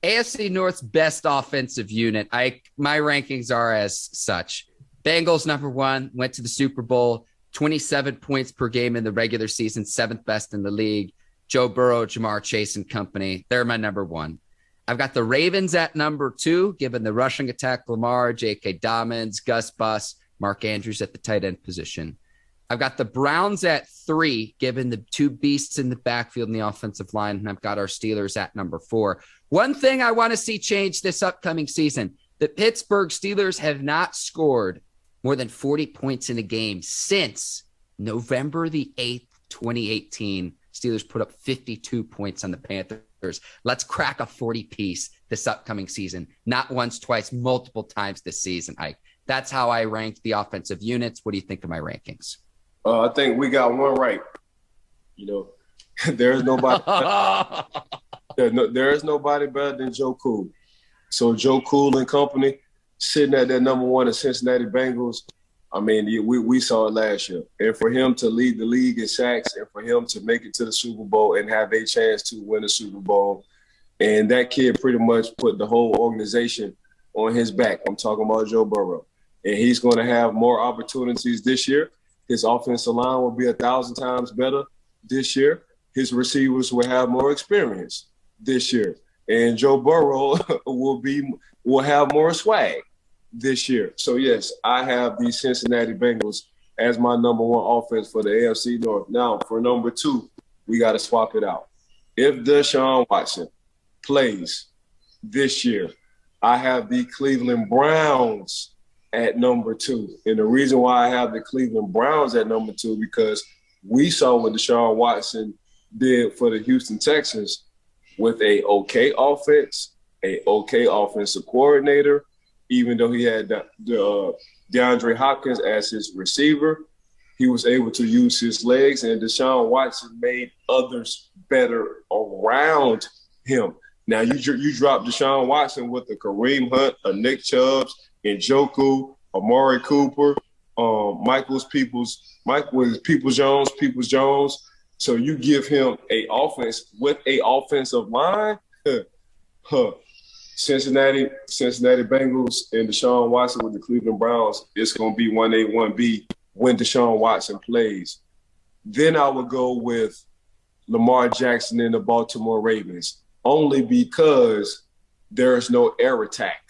AFC North's best offensive unit. My rankings are as such. Bengals number 1, went to the Super Bowl, 27 points per game in the regular season, 7th best in the league. Joe Burrow, Jamar Chase and company. They're my number 1. I've got the Ravens at number 2, given the rushing attack, Lamar, J.K. Dobbins, Gus Bus, Mark Andrews at the tight end position. I've got the Browns at 3, given the 2 beasts in the backfield and the offensive line, and I've got our Steelers at number 4. One thing I want to see change this upcoming season, the Pittsburgh Steelers have not scored more than 40 points in a game since November the 8th, 2018. Steelers put up 52 points on the Panthers. Let's crack a 40-piece this upcoming season. Not once, twice, multiple times this season, Ike. That's how I ranked the offensive units. What do you think of my rankings? I think we got one right. There's nobody. There is nobody better than Joe Cool. So Joe Cool and company sitting at that number 1 in Cincinnati Bengals. I mean, we saw it last year. And for him to lead the league in sacks and for him to make it to the Super Bowl and have a chance to win the Super Bowl, and that kid pretty much put the whole organization on his back. I'm talking about Joe Burrow. And he's going to have more opportunities this year. His offensive line will be 1,000 times better this year. His receivers will have more experience this year. And Joe Burrow will have more swag this year. So, yes, I have the Cincinnati Bengals as my number 1 offense for the AFC North. Now, for number 2, we got to swap it out. If Deshawn Watson plays this year, I have the Cleveland Browns at number 2. And the reason why I have the Cleveland Browns at number 2, because we saw what Deshaun Watson did for the Houston Texans with a okay offense, a okay offensive coordinator, even though he had the DeAndre Hopkins as his receiver. He was able to use his legs, and Deshaun Watson made others better around him. Now, you drop Deshaun Watson with a Kareem Hunt, a Nick Chubbs, Njoku, Amari Cooper, Peoples Jones. So you give him a offense with a offensive line. Cincinnati Bengals and Deshaun Watson with the Cleveland Browns, it's going to be 1A, 1B when Deshaun Watson plays. Then I would go with Lamar Jackson and the Baltimore Ravens, only because there is no air attack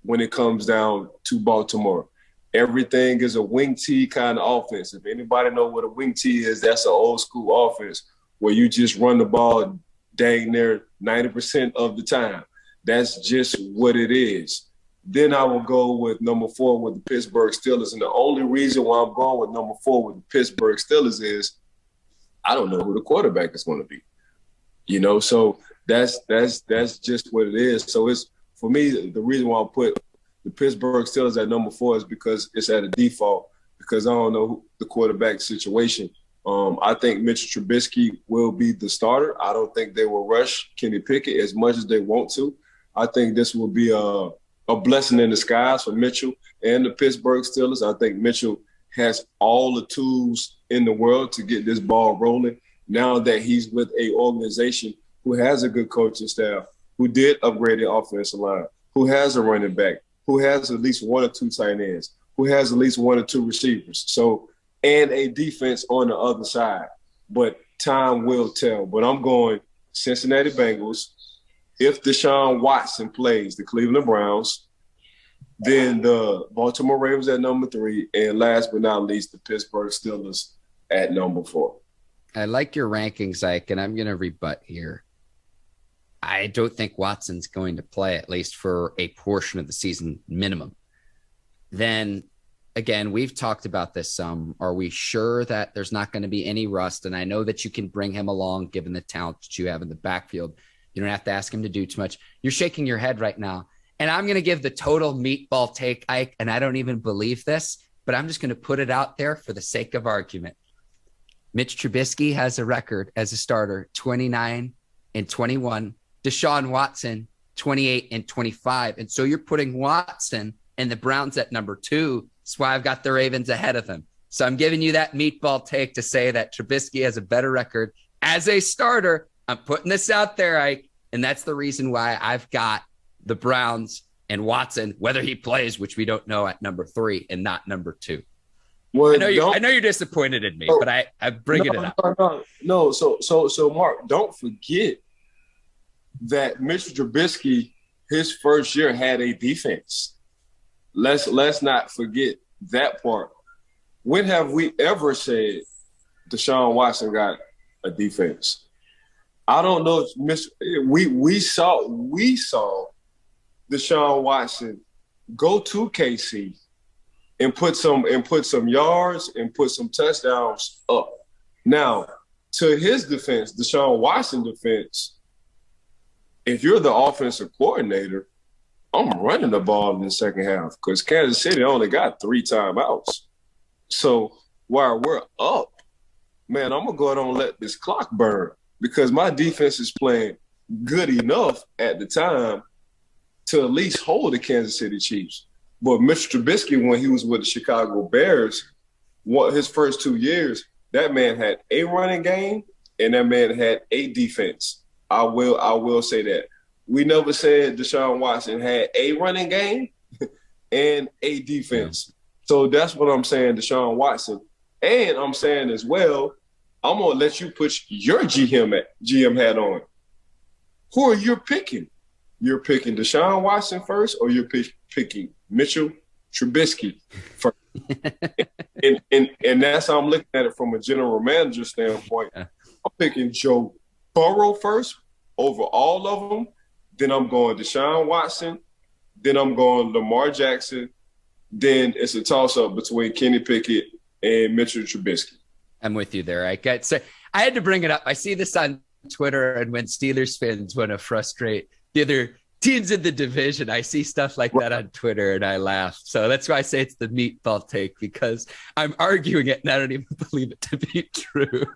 when it comes down to Baltimore. Everything is a wing T kind of offense. If anybody know what a wing T is, that's an old school offense where you just run the ball dang near 90% of the time. That's just what it is. Then I will go with number 4 with the Pittsburgh Steelers. And the only reason why I'm going with number 4 with the Pittsburgh Steelers is I don't know who the quarterback is going to be. So that's just what it is. So it's, for me, the reason why I put the Pittsburgh Steelers at number 4 is because it's at a default, because I don't know the quarterback situation. I think Mitchell Trubisky will be the starter. I don't think they will rush Kenny Pickett as much as they want to. I think this will be a blessing in disguise for Mitchell and the Pittsburgh Steelers. I think Mitchell has all the tools in the world to get this ball rolling now that he's with a organization who has a good coaching staff, who did upgrade the offensive line, who has a running back, who has at least 1 or 2 tight ends, who has at least 1 or 2 receivers. So, and a defense on the other side. But time will tell. But I'm going Cincinnati Bengals. If Deshaun Watson plays the Cleveland Browns, then the Baltimore Ravens at number 3, and last but not least, the Pittsburgh Steelers at number 4. I like your rankings, Ike, and I'm going to rebut here. I don't think Watson's going to play, at least for a portion of the season minimum. Then, again, we've talked about this some. Are we sure that there's not going to be any rust? And I know that you can bring him along given the talent that you have in the backfield. You don't have to ask him to do too much. You're shaking your head right now. And I'm going to give the total meatball take, Ike, and I don't even believe this, but I'm just going to put it out there for the sake of argument. Mitch Trubisky has a record as a starter, 29-21. Deshaun Watson, 28-25. And so you're putting Watson and the Browns at number 2. That's why I've got the Ravens ahead of him. So I'm giving you that meatball take to say that Trubisky has a better record as a starter. I'm putting this out there, Ike. And that's the reason why I've got the Browns and Watson, whether he plays, which we don't know, at number 3 and not number 2. Well, I know you're disappointed in me, but I'm bringing it up. No. So Mark, don't forget that Mr. Trubisky, his first year had a defense. Let's not forget that part. When have we ever said Deshaun Watson got a defense? I don't know if we saw Deshaun Watson go to KC and put some yards and put some touchdowns up. Now, to his defense, Deshaun Watson defense, if you're the offensive coordinator, I'm running the ball in the second half because Kansas City only got 3 timeouts. So while we're up, man, I'm going to go ahead and let this clock burn because my defense is playing good enough at the time to at least hold the Kansas City Chiefs. But Mr. Trubisky, when he was with the Chicago Bears, his first 2 years, that man had a running game and that man had a defense. I will say that. We never said Deshaun Watson had a running game and a defense. So that's what I'm saying, Deshaun Watson. And I'm saying as well, I'm going to let you put your GM hat on. Who are you picking? You're picking Deshaun Watson first or you're picking Mitchell Trubisky first? and that's how I'm looking at it from a general manager standpoint. I'm picking Joe Burrow first over all of them. Then I'm going Deshaun Watson. Then I'm going Lamar Jackson. Then it's a toss-up between Kenny Pickett and Mitchell Trubisky. I'm with you there. I had to bring it up. I see this on Twitter, and when Steelers fans want to frustrate the other teams in the division, I see stuff like that on Twitter, and I laugh. So that's why I say it's the meatball take, because I'm arguing it, and I don't even believe it to be true.